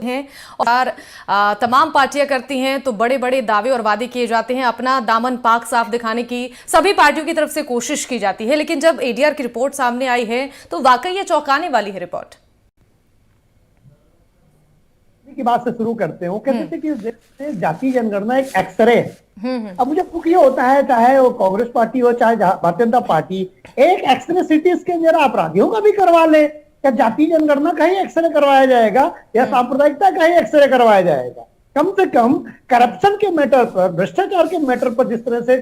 हैं और तमाम पार्टियां करती हैं तो बड़े बड़े दावे और वादे किए जाते हैं, अपना दामन पाक साफ दिखाने की सभी पार्टियों की तरफ से कोशिश की जाती है। लेकिन जब एडीआर की रिपोर्ट सामने आई है तो वाकई ये चौंकाने वाली है रिपोर्ट। की बात से शुरू करते हैं। वो कहते थे कि जाति जनगणना एक एक्सरे है। अब मुझे दुख ये होता है, चाहे वो कांग्रेस पार्टी हो चाहे भारतीय जनता पार्टी, एक एक्सरे सिटी स्कैन जरा अपराधियों का भी करवा ले। क्या जाति जनगणना का ही एक्सरे करवाया जाएगा या सांप्रदायिकता का ही एक्सरे करवाया जाएगा? कम से कम करप्शन के मैटर पर, भ्रष्टाचार के मैटर पर जिस तरह से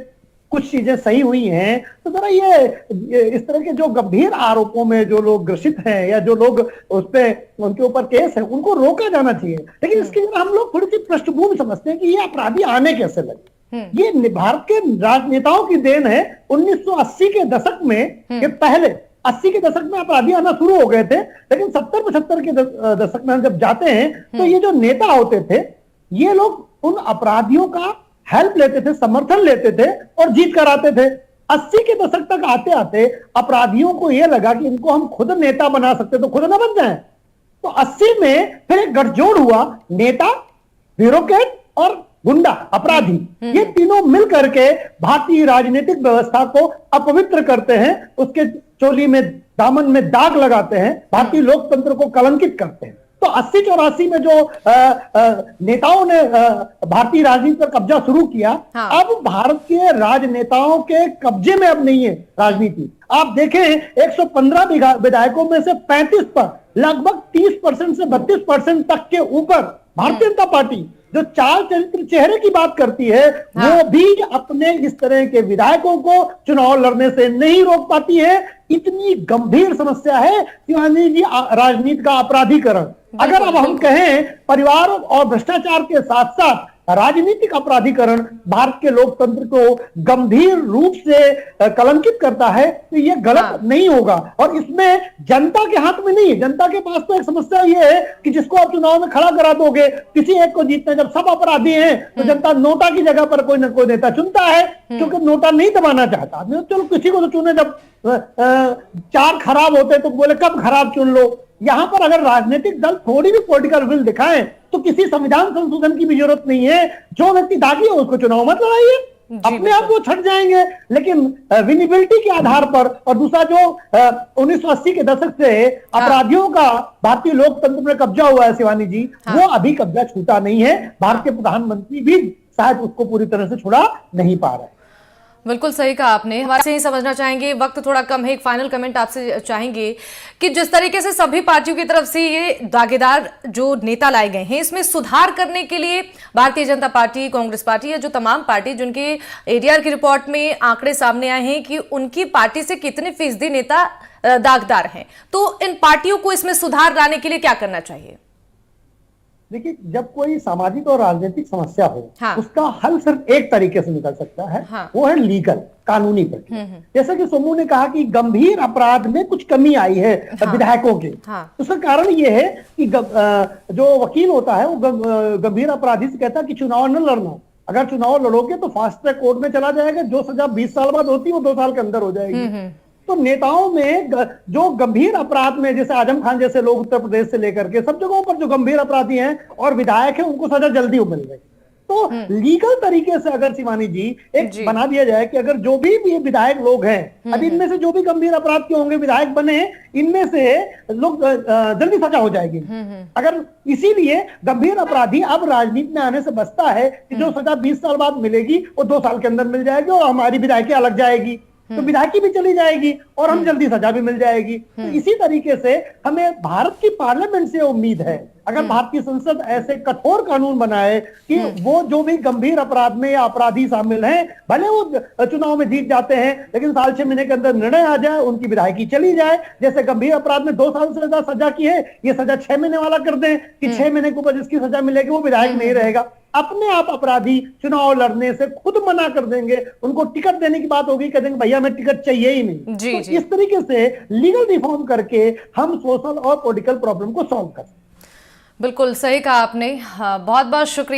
कुछ चीजें सही हुई हैं, तो जरा ये इस तरह के जो गंभीर आरोपों में जो लोग ग्रसित हैं या जो लोग उस पे उनके ऊपर केस है, उनको रोका जाना चाहिए। लेकिन इसके लिए हम लोग थोड़ी सी पृष्ठभूमि समझते हैं कि ये अपराधी आने कैसे लगे। ये भारत के राजनेताओं की देन है। 1980 के दशक में के पहले 80 के दशक में अपराधी आना शुरू हो गए थे, लेकिन 70-75 के दशक में हम जब जाते हैं तो ये जो नेता होते थे, ये लोग उन अपराधियों का हेल्प लेते थे, समर्थन लेते थे और जीत कर आते थे। 80 के दशक तक आते आते अपराधियों को यह लगा कि इनको हम खुद नेता बना सकते, तो खुद ना बन जाए। तो 80 में फिर एक गठजोड़ हुआ, नेता, ब्यूरोक्रेट और गुंडा, अपराधी, ये तीनों मिल करके भारतीय राजनीतिक व्यवस्था को अपवित्र करते हैं, उसके चोली में दामन में दाग लगाते हैं, भारतीय लोकतंत्र को कलंकित करते हैं। तो 80-84 में जो नेताओं ने भारतीय राजनीति पर कब्जा शुरू किया, अब भारत के राजनेताओं के कब्जे में अब नहीं है राजनीति। आप देखें 115 विधायकों में से 35 पर लगभग 30% से 32% तक के ऊपर भारतीय जनता पार्टी जो चाल चरित्र चेहरे की बात करती है, वो भी अपने इस तरह के विधायकों को चुनाव लड़ने से नहीं रोक पाती है। इतनी गंभीर समस्या है शिवानी जी राजनीति का अपराधीकरण। अगर अब हम कहें परिवार और भ्रष्टाचार के साथ साथ राजनीतिक अपराधीकरण भारत के लोकतंत्र को गंभीर रूप से कलंकित करता है, तो ये गलत नहीं होगा। और इसमें जनता के हाथ में नहीं है। जनता के पास तो एक समस्या ये है कि जिसको आप चुनाव में खड़ा करा दोगे, किसी एक को जीतना, जब सब अपराधी हैं तो जनता नोटा की जगह पर कोई न कोई नेता चुनता है, क्योंकि नोटा नहीं दबाना चाहता। चलो किसी को तो चुने, जब 4 खराब होते तो बोले कब खराब चुन लो। यहां पर अगर राजनीतिक दल थोड़ी भी पॉलिटिकल विल दिखाएं तो किसी संविधान संशोधन की भी जरूरत नहीं है। जो व्यक्ति दागी है उसको चुनाव मत लड़ाइए, अपने आप वो छट जाएंगे। लेकिन विनिबिलिटी के आधार पर, और दूसरा जो 1980 के दशक से अपराधियों का भारतीय लोकतंत्र में कब्जा हुआ है शिवानी जी, वो अभी कब्जा छूटा नहीं है। भारत के प्रधानमंत्री भी शायद उसको पूरी तरह से छुड़ा नहीं पा रहे। बिल्कुल सही कहा आपने। हमारे से ही समझना चाहेंगे, वक्त थोड़ा कम है, एक फाइनल कमेंट आपसे चाहेंगे कि जिस तरीके से सभी पार्टियों की तरफ से ये दागेदार जो नेता लाए गए हैं, इसमें सुधार करने के लिए भारतीय जनता पार्टी, कांग्रेस पार्टी या जो तमाम पार्टी जिनके एडीआर की रिपोर्ट में आंकड़े सामने आए हैं कि उनकी पार्टी से कितने फीसदी नेता दागदार हैं, तो इन पार्टियों को इसमें सुधार लाने के लिए क्या करना चाहिए? देखिए, जब कोई सामाजिक और राजनीतिक समस्या हो, उसका हल सिर्फ एक तरीके से निकल सकता है, वो है लीगल, कानूनी प्रक्रिया। जैसे कि सोमू ने कहा कि गंभीर अपराध में कुछ कमी आई है विधायकों के, उसका कारण ये है कि जो वकील होता है वो गंभीर अपराधी से कहता है कि चुनाव न लड़ना, अगर चुनाव लड़ोगे तो फास्ट ट्रैक कोर्ट में चला जाएगा, जो सजा 20 साल बाद होती है वो 2 साल के अंदर हो जाएगी। तो नेताओं में जो गंभीर अपराध में, जैसे आजम खान जैसे लोग उत्तर प्रदेश से लेकर के सब जगहों पर जो गंभीर अपराधी हैं और विधायक हैं, उनको सजा जल्दी मिल गई। तो लीगल तरीके से अगर शिवानी जी एक बना दिया जाए कि अगर जो भी विधायक लोग हैं, अब इनमें से जो भी गंभीर अपराध के होंगे विधायक बने, इनमें से लोग जल्दी सजा हो जाएगी। अगर इसीलिए गंभीर अपराधी अब राजनीति में आने से बचता है कि जो सजा 20 साल बाद मिलेगी वो 2 साल के अंदर मिल जाएगी और हमारी विधायकी अलग जाएगी, तो विधायकी भी चली जाएगी और हम जल्दी सजा भी मिल जाएगी। तो इसी तरीके से हमें भारत की पार्लियामेंट से उम्मीद है, अगर भारतीय संसद ऐसे कठोर कानून बनाए कि वो जो भी गंभीर अपराध में या अपराधी शामिल हैं, भले वो चुनाव में जीत जाते हैं, लेकिन साल 6 महीने के अंदर निर्णय आ जाए, उनकी विधायकी चली जाए। जैसे गंभीर अपराध में 2 साल से ज्यादा सजा की है, ये सजा 6 महीने वाला कर दें कि 6 महीने के ऊपर जिसकी सजा मिलेगी वो विधायक नहीं रहेगा। अपने आप अपराधी चुनाव लड़ने से खुद मना कर देंगे, उनको टिकट देने की बात होगी, कह देंगे भैया हमें टिकट चाहिए ही नहीं। तो इस तरीके से लीगल रिफॉर्म करके हम सोशल और पॉलिटिकल प्रॉब्लम को सॉल्व कर सकते हैं। बिल्कुल सही कहा आपने, बहुत बहुत शुक्रिया।